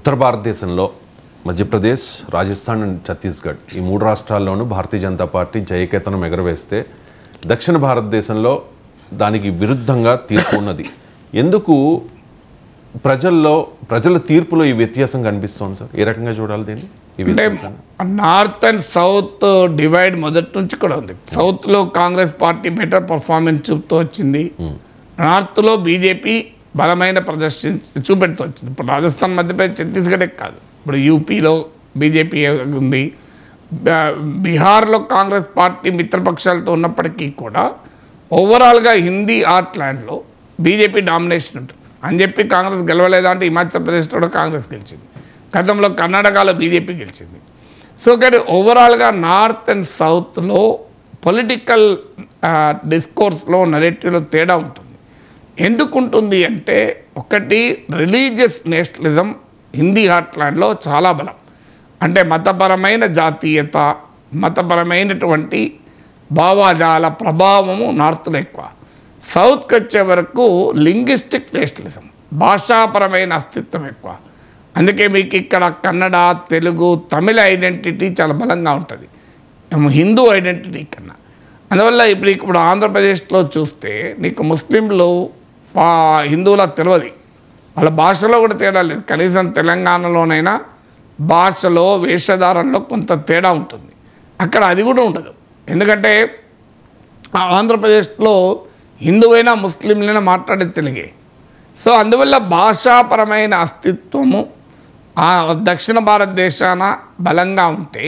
ఉత్తర భారతదేశంలో మధ్యప్రదేశ్, రాజస్థాన్ అండ్ ఛత్తీస్గఢ్ ఈ 3 రాష్ట్రాల్లోనూ భారతీయ జనతా పార్టీ జయకేతనం ఎగరవేస్తే దక్షిణ భారతదేశంలో దానికి విరుద్ధంగా తీర్పు ఉన్నది. ఎందుకు ప్రజల తీర్పులో ఈ వ్యత్యాసం కనిపిస్తోంది సార్? ఏ రకంగా చూడాలి దీన్ని? నార్త్ అండ్ సౌత్ డివైడ్ మొదటి నుంచి కూడా ఉంది. సౌత్లో కాంగ్రెస్ పార్టీ బెటర్ పర్ఫార్మెన్స్ చూపుతూ వచ్చింది, నార్త్లో బీజేపీ బలమైన ప్రదర్శన చూపెడుతూ వచ్చింది. ఇప్పుడు రాజస్థాన్, మధ్యప్రదేశ్, ఛత్తీస్గఢే కాదు, ఇప్పుడు యూపీలో బీజేపీ ఉంది, బీహార్లో కాంగ్రెస్ పార్టీ మిత్రపక్షాలతో ఉన్నప్పటికీ కూడా ఓవరాల్గా హిందీ ఆర్ట్ ల్యాండ్లో బీజేపీ డామినేషన్ ఉంటుంది అని చెప్పి కాంగ్రెస్ గెలవలేదా అంటే హిమాచల్ ప్రదేశ్లో కూడా కాంగ్రెస్ గెలిచింది, గతంలో కర్ణాటకలో బీజేపీ గెలిచింది. సో కానీ ఓవరాల్గా నార్త్ అండ్ సౌత్లో పొలిటికల్ డిస్కోర్స్లో నరేటివ్లో తేడా ఉంటుంది. ఎందుకు ఉంటుంది అంటే, ఒకటి రిలీజియస్ నేషనలిజం హిందీ హార్ట్లాండ్లో చాలా బలం. అంటే మతపరమైన జాతీయత, మతపరమైనటువంటి భావాజాల ప్రభావము నార్త్లో ఎక్కువ. సౌత్కి వచ్చే వరకు లింగ్విస్టిక్ నేషనలిజం, భాషాపరమైన అస్తిత్వం ఎక్కువ. అందుకే మీకు ఇక్కడ కన్నడ, తెలుగు, తమిళ ఐడెంటిటీ చాలా బలంగా ఉంటుంది హిందూ ఐడెంటిటీ కన్నా. అందువల్ల ఇప్పుడు ఆంధ్రప్రదేశ్లో చూస్తే నీకు ముస్లింలు హిందువులకు తెలియదు, వాళ్ళ భాషలో కూడా తేడా లేదు. కనీసం తెలంగాణలోనైనా భాషలో, వేషధారణలో కొంత తేడా ఉంటుంది, అక్కడ అది కూడా ఉండదు. ఎందుకంటే ఆంధ్రప్రదేశ్లో హిందువైనా ముస్లింలైనా మాట్లాడే తెలుగే. సో అందువల్ల భాషాపరమైన అస్తిత్వము దక్షిణ భారతదేశాన బలంగా ఉంటే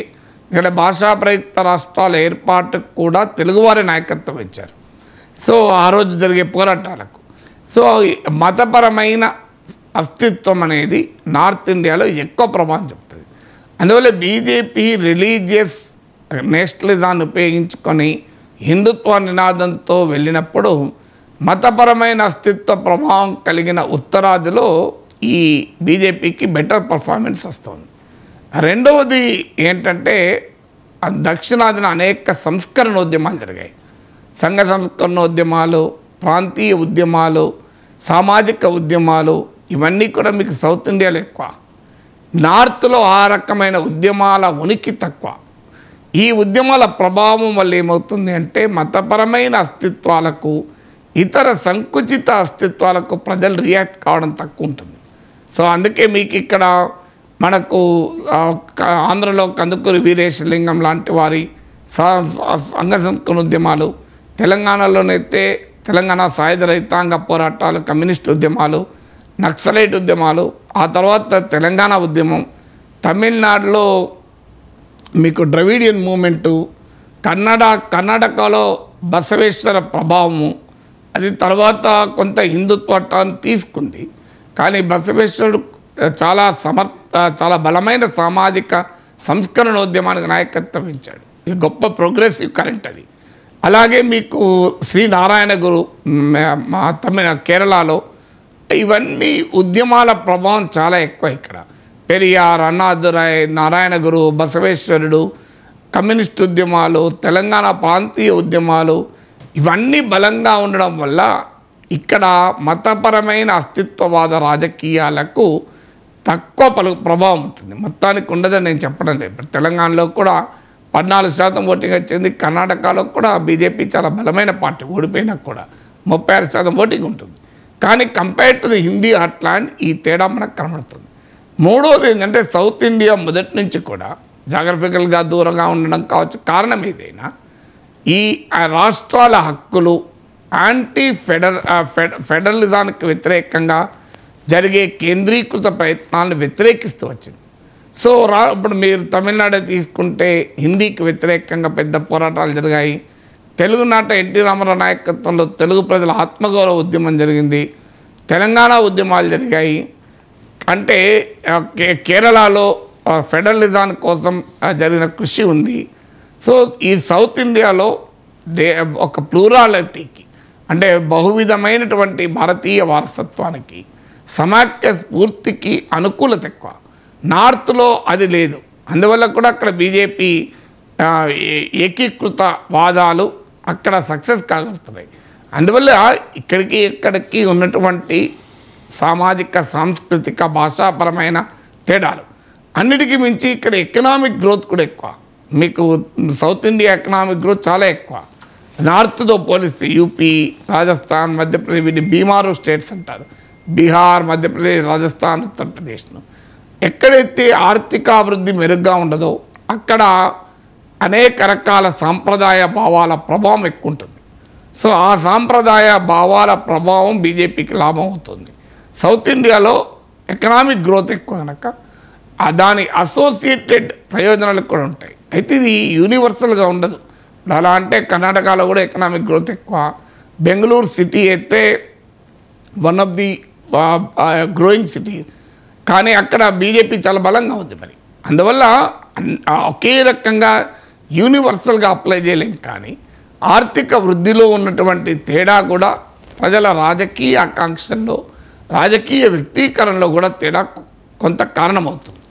ఇక్కడ భాషా ప్రయుక్త రాష్ట్రాల ఏర్పాటుకు కూడా తెలుగువారి నాయకత్వం ఇచ్చారు. సో ఆ రోజు జరిగే పోరాటాలకు సో మతపరమైన అస్తిత్వం అనేది నార్త్ ఇండియాలో ఎక్కువ ప్రభావం చెప్తుంది. అందువల్ల బీజేపీ రిలీజియస్ నేషనలిజాన్ని ఉపయోగించుకొని హిందుత్వ నినాదంతో వెళ్ళినప్పుడు మతపరమైన అస్తిత్వ ప్రభావం కలిగిన ఉత్తరాదిలో ఈ బీజేపీకి బెటర్ పర్ఫార్మెన్స్ వస్తుంది. రెండవది ఏంటంటే, దక్షిణాదిన అనేక సంస్కరణోద్యమాలు జరిగాయి. సంఘ సంస్కరణోద్యమాలు, ప్రాంతీయ ఉద్యమాలు, సామాజిక ఉద్యమాలు, ఇవన్నీ కూడా మీకు సౌత్ ఇండియాలో ఎక్కువ. నార్త్లో ఆ రకమైన ఉద్యమాల ఉనికి తక్కువ. ఈ ఉద్యమాల ప్రభావం వల్ల ఏమవుతుంది అంటే, మతపరమైన అస్తిత్వాలకు, ఇతర సంకుచిత అస్తిత్వాలకు ప్రజలు రియాక్ట్ కావడం తక్కువ ఉంటుంది. సో అందుకే మీకు ఇక్కడ మనకు ఆంధ్రలో కందుకూరి వీరేశలింగం లాంటి వారి సంఘ సంస్కరణ ఉద్యమాలు, తెలంగాణలోనైతే తెలంగాణ సాయుధ రైతాంగ పోరాటాలు, కమ్యూనిస్ట్ ఉద్యమాలు, నక్సలైట్ ఉద్యమాలు, ఆ తర్వాత తెలంగాణ ఉద్యమం, తమిళనాడులో మీకు ద్రవిడియన్ మూమెంటు, కర్ణాటకలో బసవేశ్వర ప్రభావము, అది తర్వాత కొంత హిందుత్వాన్ని తీసుకుంది. కానీ బసవేశ్వరుడు చాలా బలమైన సామాజిక సంస్కరణోద్యమానికి నాయకత్వం ఇచ్చాడు. ఇది గొప్ప ప్రోగ్రెసివ్ కరెంట్ అది. అలాగే మీకు శ్రీనారాయణ గురు కేరళలో, ఇవన్నీ ఉద్యమాల ప్రభావం చాలా ఎక్కువ. ఇక్కడ పెరియార్, అన్నాదురై, నారాయణ గురు, బసవేశ్వరుడు, కమ్యూనిస్ట్ ఉద్యమాలు, తెలంగాణ ప్రాంతీయ ఉద్యమాలు, ఇవన్నీ బలంగా ఉండడం వల్ల ఇక్కడ మతపరమైన అస్తిత్వవాద రాజకీయాలకు తక్కువ ప్రభావం ఉంటుంది. మొత్తానికి ఉండదని నేను చెప్పడం లేదు. ఇప్పుడు తెలంగాణలో కూడా 14% ఓటింగ్ వచ్చింది. కర్ణాటకలో కూడా బీజేపీ చాలా బలమైన పార్టీ, ఓడిపోయినా కూడా 36% ఓటింగ్ ఉంటుంది. కానీ కంపేర్ టు ది హిందీ హార్ట్లాండ్ ఈ తేడా మనకు కనబడుతుంది. మూడవది ఏంటంటే, సౌత్ ఇండియా మొదటి నుంచి కూడా జాగ్రఫికల్గా దూరంగా ఉండడం కావచ్చు, కారణం ఏదైనా ఈ రాష్ట్రాల హక్కులు యాంటీ ఫెడరలిజానికి వ్యతిరేకంగా జరిగే కేంద్రీకృత ప్రయత్నాలను వ్యతిరేకిస్తూ వచ్చింది. సో ఇప్పుడు మీరు తమిళనాడు తీసుకుంటే హిందీకి వ్యతిరేకంగా పెద్ద పోరాటాలు జరిగాయి. తెలుగునాట ఎన్టీ రామారావు నాయకత్వంలో తెలుగు ప్రజల ఆత్మగౌరవ ఉద్యమం జరిగింది. తెలంగాణ ఉద్యమాలు జరిగాయి. అంటే కేరళలో ఫెడరలిజం కోసం జరిగిన కృషి ఉంది. సో ఈ సౌత్ ఇండియాలో ఒక ప్లూరాలిటీకి, అంటే బహువిధమైనటువంటి భారతీయ వారసత్వానికి, సమాఖ్య స్ఫూర్తికి అనుకూలత ఎక్కువ. నార్త్లో అది లేదు. అందువల్ల కూడా అక్కడ బీజేపీ ఏకీకృత వాదాలు అక్కడ సక్సెస్ కాగలుగుతున్నాయి. అందువల్ల ఇక్కడికి ఉన్నటువంటి సామాజిక, సాంస్కృతిక, భాషాపరమైన తేడాలు. అన్నిటికీ మించి ఇక్కడ ఎకనామిక్ గ్రోత్ కూడా ఎక్కువ. మీకు సౌత్ ఇండియా ఎకనామిక్ గ్రోత్ చాలా ఎక్కువ. నార్త్తో పోలిస్తే యూపీ, రాజస్థాన్, మధ్యప్రదేశ్, వీటిని బీమారు స్టేట్స్ అంటారు. బీహార్, మధ్యప్రదేశ్, రాజస్థాన్, ఉత్తరప్రదేశ్ను ఎక్కడైతే ఆర్థికాభివృద్ధి మెరుగ్గా ఉండదో అక్కడ అనేక రకాల సాంప్రదాయ భావాల ప్రభావం ఎక్కువ ఉంటుంది. సో ఆ సాంప్రదాయ భావాల ప్రభావం బీజేపీకి లాభం అవుతుంది. సౌత్ ఇండియాలో ఎకనామిక్ గ్రోత్ ఎక్కువ కనుక దాని అసోసియేటెడ్ ప్రయోజనాలు కూడా ఉంటాయి. అయితే ఇది యూనివర్సల్గా ఉండదు. అలా అంటే కర్ణాటకలో కూడా ఎకనామిక్ గ్రోత్ ఎక్కువ. బెంగళూరు సిటీ అయితే one of the growing city, కానీ అక్కడ బీజేపీ చాలా బలంగా ఉంది. మరి అందువల్ల ఒకే రకంగా యూనివర్సల్గా అప్లై చేయలేం. కానీ ఆర్థిక వృద్ధిలో ఉన్నటువంటి తేడా కూడా ప్రజల రాజకీయ ఆకాంక్షల్లో, రాజకీయ వ్యక్తీకరణలో కూడా తేడా కొంత కారణమవుతుంది.